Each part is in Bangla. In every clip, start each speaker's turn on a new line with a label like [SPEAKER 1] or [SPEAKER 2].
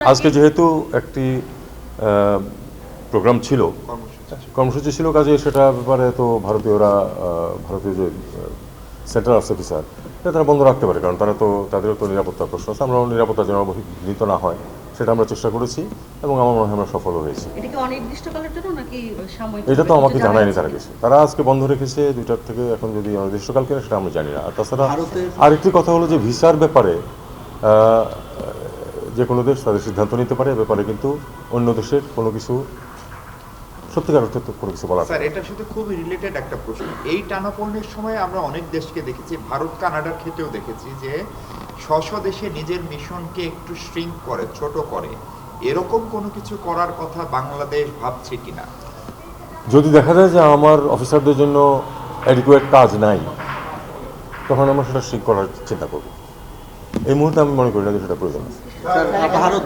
[SPEAKER 1] আজকে যেহেতু একটি প্রোগ্রাম ছিল, কর্মসূচি ছিল, কাজে সেটা ব্যাপারে তো ভারতীয় যে সেন্ট্রাল অফিসার তারা বন্ধ রাখতে পারে, কারণ তাদেরও তো নিরাপত্তার প্রশ্ন আছে। আমরাও নিরাপত্তার জন্য বহির্ভূত না হয় সেটা আমরা চেষ্টা করেছি এবং আমার মনে হয় আমরা সফল হয়েছি। এটা তো আমাকে জানায়নি তারা কিছু। তারা আজকে বন্ধ রেখেছে 2টার থেকে, এখন যদি অনির্দিষ্টকাল কিনা সেটা আমরা জানি না। আর তাছাড়া আরেকটি কথা হলো যে ভিসার ব্যাপারে যে কোনো দেশ তাদের সিদ্ধান্ত নিতে পারে, ব্যাপারে কিন্তু অন্য দেশের কোনো কিছু সত্যিকার অর্থে কোনো কিছু বলা।
[SPEAKER 2] স্যার, এটার সাথে খুব রিলেটেড একটা প্রশ্ন। এই টানাপোড়েনের সময় আমরা অনেক দেশকে দেখেছি, ভারত কানাডার ক্ষেত্রেও দেখেছি যে স্ব দেশে নিজের মিশনকে একটু শ্রিঙ্ক করে, ছোট করে। এরকম কোনো কিছু করার কথা বাংলাদেশ ভাবছে কিনা?
[SPEAKER 1] যদি দেখা যায় যে আমার অফিসারদের জন্য অ্যাডিকুয়েট কাজ নাই, তখন আমরা সেটা শ্রিঙ্ক করার চিন্তা করব। এই মুহূর্তে আমি মনে করি না যে সেটা প্রয়োজন।
[SPEAKER 3] ভারত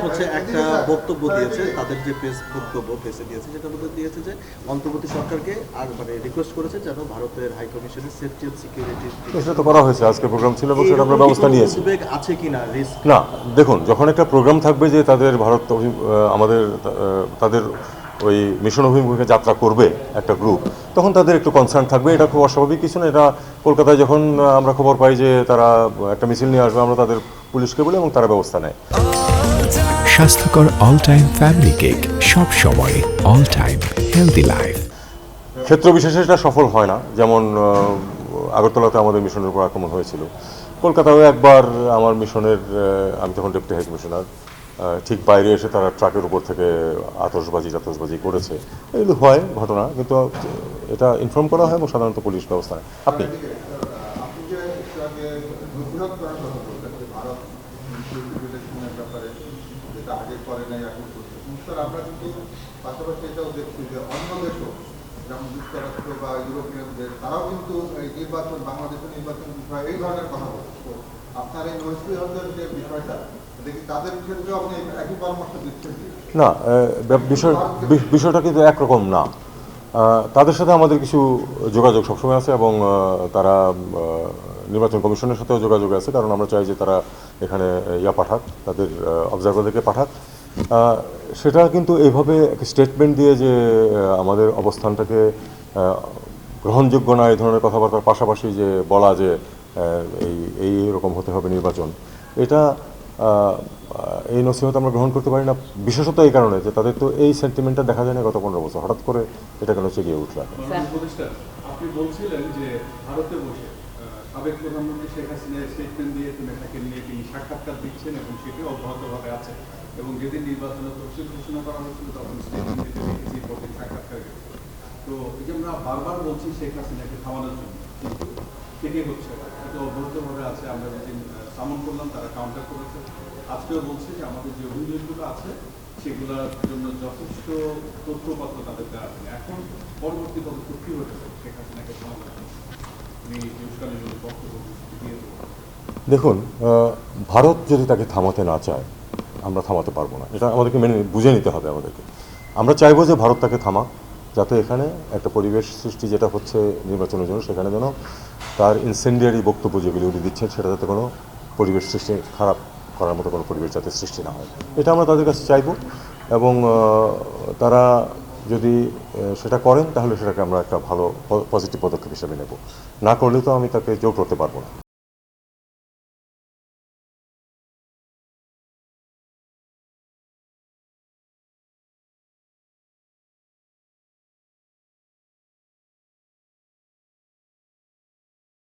[SPEAKER 3] হচ্ছে একটা বক্তব্য দিয়েছে, তাদের যে প্রেসে দিয়েছে, সেটার মধ্যে দিয়েছে যে অন্তর্বর্তী সরকারকে আর রিকোয়েস্ট করেছে যেন ভারতের হাই কমিশনের সেফটি এন্ড সিকিউরিটি।
[SPEAKER 1] সেটা তো করা হয়েছে, আজকে প্রোগ্রাম ছিল এবং সেটা আমরা ব্যবস্থা নিয়েছি।
[SPEAKER 3] উদ্বেগ আছে কিনা রিস্ক?
[SPEAKER 1] না, দেখুন, যখন একটা প্রোগ্রাম থাকবে যে তাদের ওই মিশন অভিমুখে যাত্রা করবে একটা গ্রুপ, তখন তাদের একটু কনসার্ন থাকবে। এটা খুব অস্বাভাবিক কিছু না। এটা কলকাতায় যখন আমরা খবর পাই যে তারা একটা মিছিল নিয়ে আসবে, আমরা তাদের পুলিশকে বলি এবং তারা ব্যবস্থা নেয়।
[SPEAKER 4] স্বাস্থ্যকর অল টাইম ফ্যামিলি কেক, সব সময় অল টাইম হেলদি লাইফ।
[SPEAKER 1] ক্ষেত্র বিশেষে এটা সফল হয় না, যেমন আগরতলাতে আমাদের মিশনের উপর আক্রমণ হয়েছিল। কলকাতায়ও একবার আমার মিশনের, আমি তখন ডেপুটি হাই কমিশনার, ঠিক বাইরে এসে তারা ট্রাকের উপর থেকে আতশবাজি করেছে। এগুলো হয় ঘটনা, কিন্তু এটা ইনফর্ম করা হয় এবং সাধারণত পুলিশ ব্যবস্থা নেয়। আপনি
[SPEAKER 5] আমরা কিন্তু পাশাপাশি এটাও দেখছি যে অন্য দেশও, যেমন যুক্তরাষ্ট্র বা ইউরোপিয়ান দেশ, তারাও কিন্তু এই নির্বাচন, বাংলাদেশের নির্বাচন বিষয়ে এই ধরনের কথা বলছে। তো আপনার এই নৈতিকতার যে বিষয়টা, দেখি তাদের ক্ষেত্রেও আপনি একই পরামর্শ দিচ্ছেন
[SPEAKER 1] না? বিষয়টা কিন্তু একরকম না। তাদের সাথে আমাদের কিছু যোগাযোগ সবসময় আছে এবং তারা নির্বাচন কমিশনের সাথেও যোগাযোগ আছে, কারণ আমরা চাই যে তারা এখানে পাঠাক, তাদের অবজারভারদেরকে পাঠাক। সেটা কিন্তু এইভাবে স্টেটমেন্ট দিয়ে যে আমাদের অবস্থানটাকে গ্রহণযোগ্য না, এই ধরনের কথাবার্তার পাশাপাশি যে বলা যে এই রকম হতে হবে নির্বাচন, এটা এই নসিহত আমরা গ্রহণ করতে পারি না। বিশেষত এই কারণে যে তাদের তো এই সেন্টিমেন্টটা দেখা যায় না গত 15 বছর, হঠাৎ করে এটা কেন চেয়ে উঠল।
[SPEAKER 6] আপনি বলছিলেন যে ভারতে বসে সাবেক প্রধানমন্ত্রী শেখ হাসিনার স্টেটমেন্ট দিয়ে তাকে নিয়ে তিনি সাক্ষাৎকার দিচ্ছেন এবং সেটি অব্যাহতভাবে আছে, এবং যেদিন নির্বাচনের তফসিল ঘোষণা করা হয়েছিল তখন সাক্ষাৎকার। তো এই যে আমরা বারবার বলছি শেখ হাসিনাকে থামানোর জন্য, কিন্তু থেকে হচ্ছে এটা অব্যাহতভাবে আছে। আমরা যেদিন সামন করলাম তারা কাউন্টার করেছে। আজকেও বলছে যে আমাদের যে অভিযোগগুলো আছে সেগুলোর জন্য যথেষ্ট তথ্যপত্র তাদের দেওয়া আছে। এখন পরবর্তী পদক্ষেপ কী হতে পারে শেখ হাসিনাকে থামানোর জন্য?
[SPEAKER 1] দেখুন, ভারত যদি তাকে থামাতে না চায়, আমরা থামাতে পারবো না। এটা আমাদেরকে বুঝে নিতে হবে। আমরা চাইবো যে ভারত তাকে থামাক, যাতে এখানে একটা পরিবেশ সৃষ্টি যেটা হচ্ছে নির্বাচনের জন্য, সেখানে যেন তার ইনসেন্ডিয়ারি বক্তব্য যেগুলি উনি দিচ্ছেন সেটা যাতে কোনো পরিবেশ সৃষ্টি, খারাপ করার মতো কোনো পরিবেশ যাতে সৃষ্টি না হয়, এটা আমরা তাদের কাছে চাইবো। এবং তারা যদি সেটা করেন তাহলে সেটাকে আমরা একটা ভালো পজিটিভ পদক্ষেপ হিসেবে নেব। না করলে তো আমি তাকে জোর করতে পারবো না।